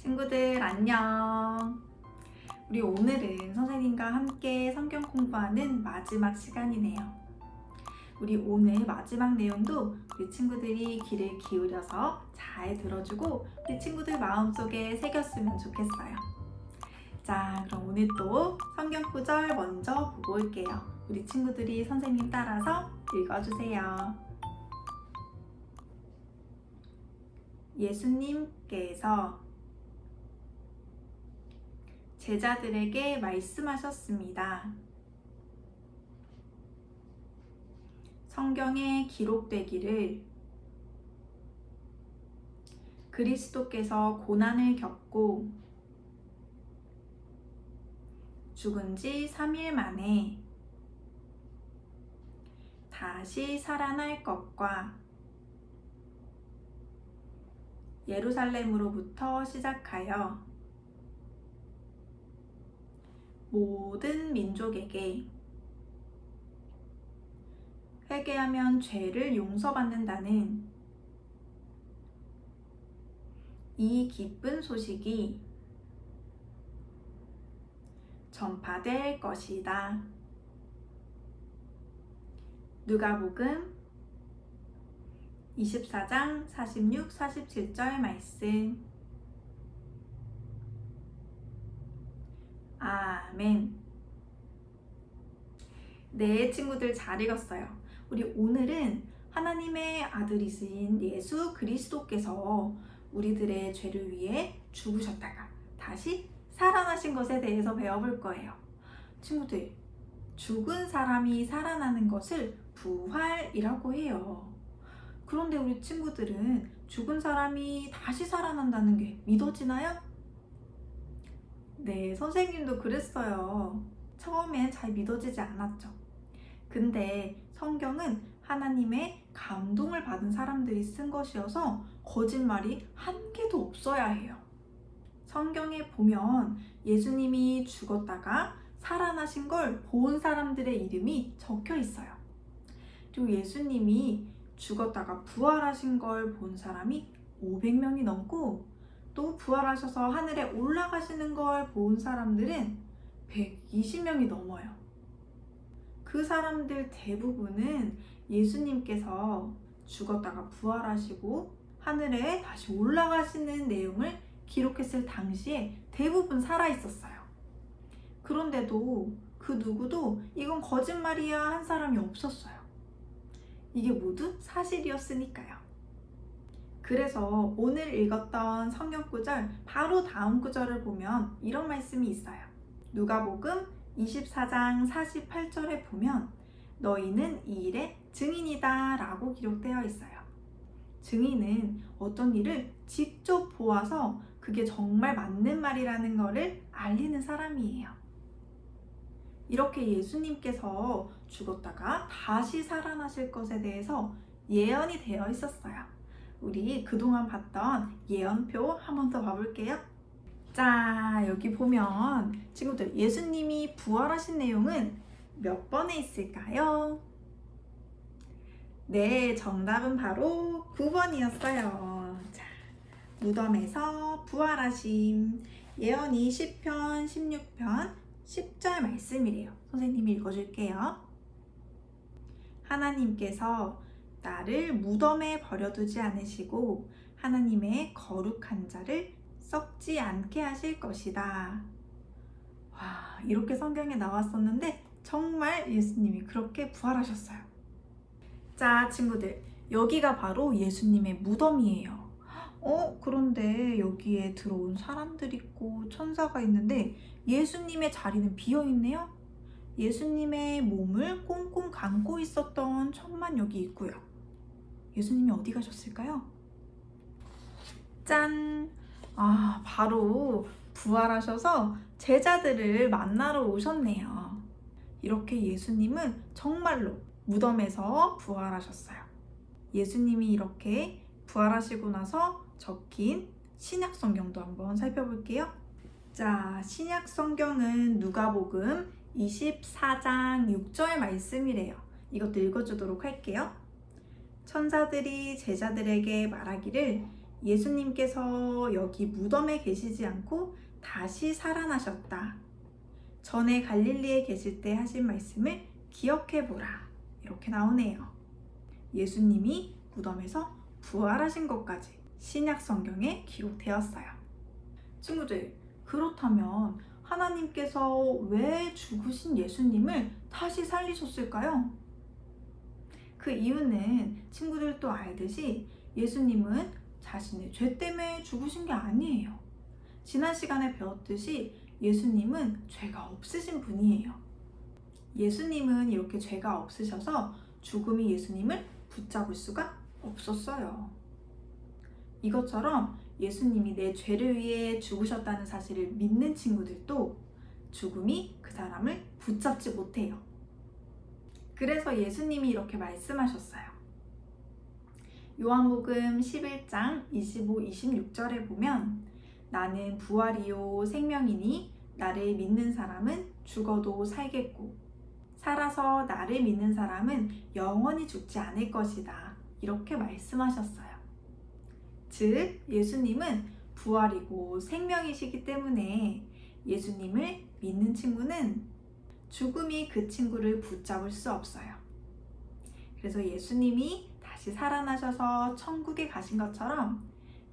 친구들 안녕. 우리 오늘은 선생님과 함께 성경 공부하는 마지막 시간이네요. 우리 오늘 마지막 내용도 우리 친구들이 귀를 기울여서 잘 들어주고 우리 친구들 마음속에 새겼으면 좋겠어요. 자, 그럼 오늘 또 성경 구절 먼저 보고 올게요. 우리 친구들이 선생님 따라서 읽어주세요. 예수님께서 제자들에게 말씀하셨습니다. 성경에 기록되기를 그리스도께서 고난을 겪고 죽은 지 3일 만에 다시 살아날 것과 예루살렘으로부터 시작하여 모든 민족에게 회개하면 죄를 용서받는다는 이 기쁜 소식이 전파될 것이다. 누가복음 24장 46, 47절 말씀. 아멘. 네, 친구들 잘 읽었어요. 우리 오늘은 하나님의 아들이신 예수 그리스도께서 우리들의 죄를 위해 죽으셨다가 다시 살아나신 것에 대해서 배워볼 거예요. 친구들, 죽은 사람이 살아나는 것을 부활이라고 해요. 그런데 우리 친구들은 죽은 사람이 다시 살아난다는 게 믿어지나요? 네, 선생님도 그랬어요. 처음엔 잘 믿어지지 않았죠. 근데 성경은 하나님의 감동을 받은 사람들이 쓴 것이어서 거짓말이 한 개도 없어야 해요. 성경에 보면 예수님이 죽었다가 살아나신 걸 본 사람들의 이름이 적혀 있어요. 그리고 예수님이 죽었다가 부활하신 걸 본 사람이 500명이 넘고 또 부활하셔서 하늘에 올라가시는 걸 본 사람들은 120명이 넘어요. 그 사람들 대부분은 예수님께서 죽었다가 부활하시고 하늘에 다시 올라가시는 내용을 기록했을 당시에 대부분 살아있었어요. 그런데도 그 누구도 이건 거짓말이야 한 사람이 없었어요. 이게 모두 사실이었으니까요. 그래서 오늘 읽었던 성경 구절 바로 다음 구절을 보면 이런 말씀이 있어요. 누가복음 24장 48절에 보면 너희는 이 일의 증인이다 라고 기록되어 있어요. 증인은 어떤 일을 직접 보아서 그게 정말 맞는 말이라는 것을 알리는 사람이에요. 이렇게 예수님께서 죽었다가 다시 살아나실 것에 대해서 예언이 되어 있었어요. 우리 그동안 봤던 예언표 한 번 더 봐볼게요. 자, 여기 보면 친구들 예수님이 부활하신 내용은 몇 번에 있을까요? 네, 정답은 바로 9번이었어요. 자, 무덤에서 부활하심. 예언이 10편, 16편, 10절 말씀이래요. 선생님이 읽어줄게요. 하나님께서 나를 무덤에 버려두지 않으시고 하나님의 거룩한 자를 썩지 않게 하실 것이다. 와, 이렇게 성경에 나왔었는데 정말 예수님이 그렇게 부활하셨어요. 자, 친구들, 여기가 바로 예수님의 무덤이에요. 그런데 여기에 들어온 사람들 있고 천사가 있는데 예수님의 자리는 비어있네요. 예수님의 몸을 꽁꽁 감고 있었던 천만 여기 있고요. 예수님이 어디 가셨을까요? 짠! 바로 부활하셔서 제자들을 만나러 오셨네요. 이렇게 예수님은 정말로 무덤에서 부활하셨어요. 예수님이 이렇게 부활하시고 나서 적힌 신약 성경도 한번 살펴볼게요. 자, 신약 성경은 누가복음 24장 6절 말씀이래요. 이것도 읽어주도록 할게요. 천사들이 제자들에게 말하기를 예수님께서 여기 무덤에 계시지 않고 다시 살아나셨다. 전에 갈릴리에 계실 때 하신 말씀을 기억해보라. 이렇게 나오네요. 예수님이 무덤에서 부활하신 것까지 신약 성경에 기록되었어요. 친구들, 그렇다면 하나님께서 왜 죽으신 예수님을 다시 살리셨을까요? 그 이유는 친구들도 알듯이 예수님은 자신의 죄 때문에 죽으신 게 아니에요. 지난 시간에 배웠듯이 예수님은 죄가 없으신 분이에요. 예수님은 이렇게 죄가 없으셔서 죽음이 예수님을 붙잡을 수가 없었어요. 이것처럼 예수님이 내 죄를 위해 죽으셨다는 사실을 믿는 친구들도 죽음이 그 사람을 붙잡지 못해요. 그래서 예수님이 이렇게 말씀하셨어요. 요한복음 11장 25, 26절에 보면 나는 부활이요 생명이니 나를 믿는 사람은 죽어도 살겠고 살아서 나를 믿는 사람은 영원히 죽지 않을 것이다. 이렇게 말씀하셨어요. 즉 예수님은 부활이고 생명이시기 때문에 예수님을 믿는 친구는 죽음이 그 친구를 붙잡을 수 없어요. 그래서 예수님이 다시 살아나셔서 천국에 가신 것처럼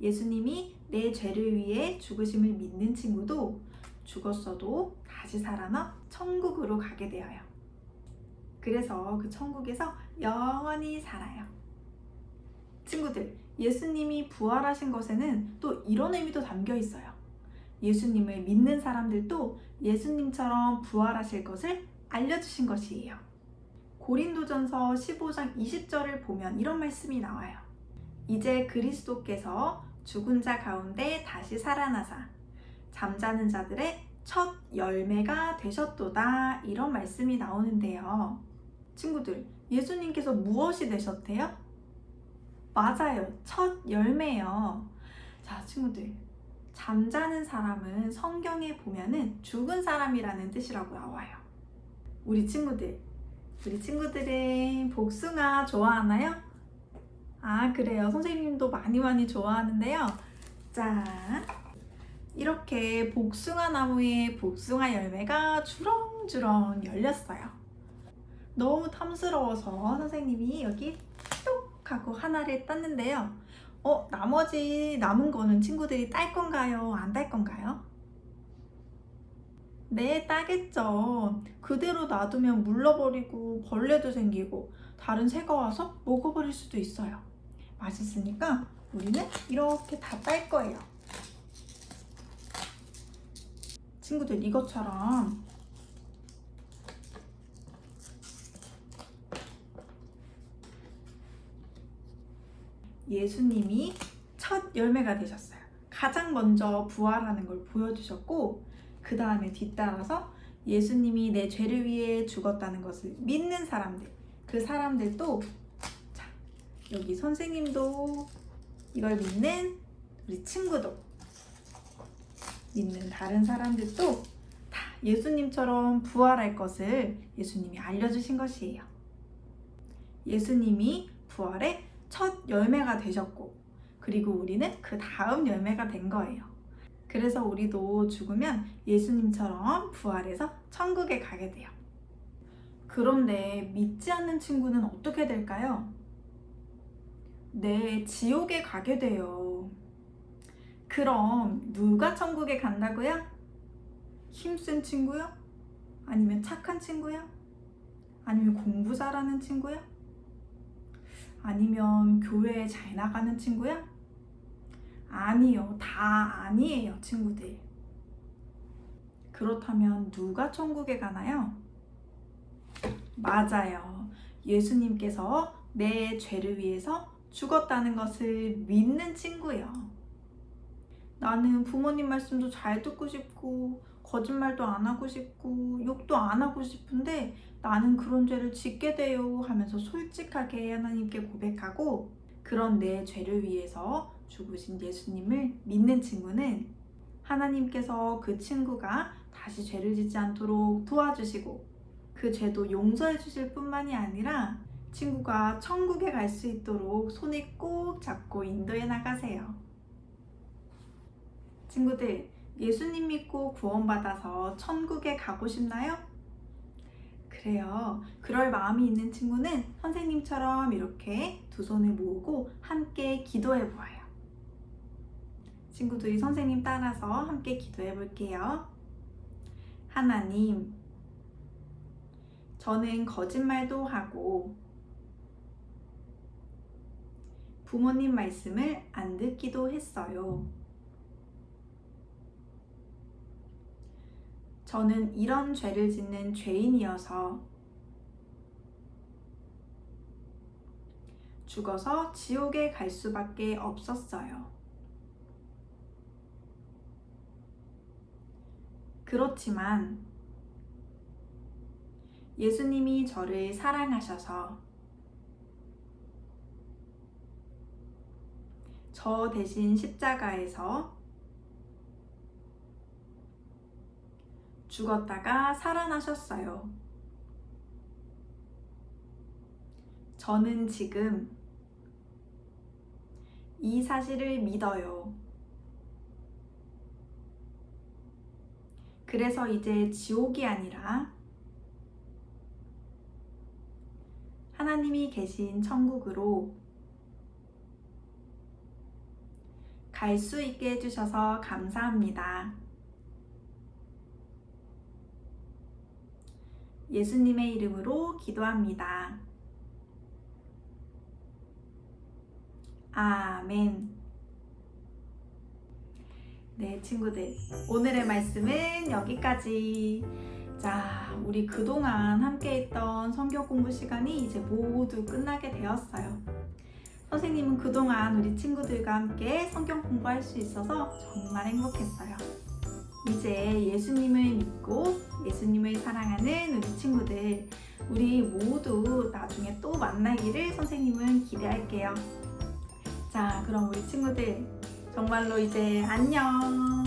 예수님이 내 죄를 위해 죽으심을 믿는 친구도 죽었어도 다시 살아나 천국으로 가게 되어요. 그래서 그 천국에서 영원히 살아요. 친구들, 예수님이 부활하신 것에는 또 이런 의미도 담겨 있어요. 예수님을 믿는 사람들도 예수님처럼 부활하실 것을 알려주신 것이에요. 고린도전서 15장 20절을 보면 이런 말씀이 나와요. 이제 그리스도께서 죽은 자 가운데 다시 살아나사 잠자는 자들의 첫 열매가 되셨도다. 이런 말씀이 나오는데요. 친구들, 예수님께서 무엇이 되셨대요? 맞아요. 첫 열매요. 자, 친구들, 잠자는 사람은 성경에 보면은 죽은 사람이라는 뜻이라고 나와요. 우리 친구들은 복숭아 좋아하나요? 아, 그래요. 선생님도 많이 좋아하는데요. 자, 이렇게 복숭아 나무에 복숭아 열매가 주렁주렁 열렸어요. 너무 탐스러워서 선생님이 여기 똑 하고 하나를 땄는데요. 나머지 남은 거는 친구들이 딸 건가요? 안 딸 건가요? 네, 따겠죠. 그대로 놔두면 물러버리고 벌레도 생기고 다른 새가 와서 먹어버릴 수도 있어요. 맛있으니까 우리는 이렇게 다 딸 거예요. 친구들, 이것처럼 예수님이 첫 열매가 되셨어요. 가장 먼저 부활하는 걸 보여주셨고 그 다음에 뒤따라서 예수님이 내 죄를 위해 죽었다는 것을 믿는 사람들, 그 사람들도, 자, 여기 선생님도 이걸 믿는 우리 친구도, 믿는 다른 사람들도 다 예수님처럼 부활할 것을 예수님이 알려주신 것이에요. 예수님이 부활의 첫 열매가 되셨고, 그리고 우리는 그 다음 열매가 된 거예요. 그래서 우리도 죽으면 예수님처럼 부활해서 천국에 가게 돼요. 그런데 믿지 않는 친구는 어떻게 될까요? 네, 지옥에 가게 돼요. 그럼 누가 천국에 간다고요? 힘센 친구요? 아니면 착한 친구요? 아니면 공부 잘하는 친구요? 아니면 교회에 잘 나가는 친구야? 아니요, 다 아니에요, 친구들. 그렇다면 누가 천국에 가나요? 맞아요. 예수님께서 내 죄를 위해서 죽었다는 것을 믿는 친구요. 나는 부모님 말씀도 잘 듣고 싶고 거짓말도 안 하고 싶고 욕도 안 하고 싶은데 나는 그런 죄를 짓게 돼요 하면서 솔직하게 하나님께 고백하고 그런 내 죄를 위해서 죽으신 예수님을 믿는 친구는 하나님께서 그 친구가 다시 죄를 짓지 않도록 도와주시고 그 죄도 용서해 주실 뿐만이 아니라 친구가 천국에 갈 수 있도록 손을 꼭 잡고 인도해 나가세요. 친구들, 예수님 믿고 구원받아서 천국에 가고 싶나요? 그래요. 그럴 마음이 있는 친구는 선생님처럼 이렇게 두 손을 모으고 함께 기도해 보아요. 친구들이 선생님 따라서 함께 기도해 볼게요. 하나님, 저는 거짓말도 하고 부모님 말씀을 안 듣기도 했어요. 저는 이런 죄를 짓는 죄인이어서 죽어서 지옥에 갈 수밖에 없었어요. 그렇지만 예수님이 저를 사랑하셔서 저 대신 십자가에서 죽었다가 살아나셨어요. 저는 지금 이 사실을 믿어요. 그래서 이제 지옥이 아니라 하나님이 계신 천국으로 갈 수 있게 해주셔서 감사합니다. 예수님의 이름으로 기도합니다. 아멘. 네, 친구들. 오늘의 말씀은 여기까지. 자, 우리 그동안 함께 했던 성경 공부 시간이 이제 모두 끝나게 되었어요. 선생님은 그동안 우리 친구들과 함께 성경 공부할 수 있어서 정말 행복했어요. 이제 예수님을 믿고 예수님을 사랑하는 우리 친구들, 우리 모두 나중에 또 만나기를 선생님은 기대할게요. 자, 그럼 우리 친구들 정말로 이제 안녕.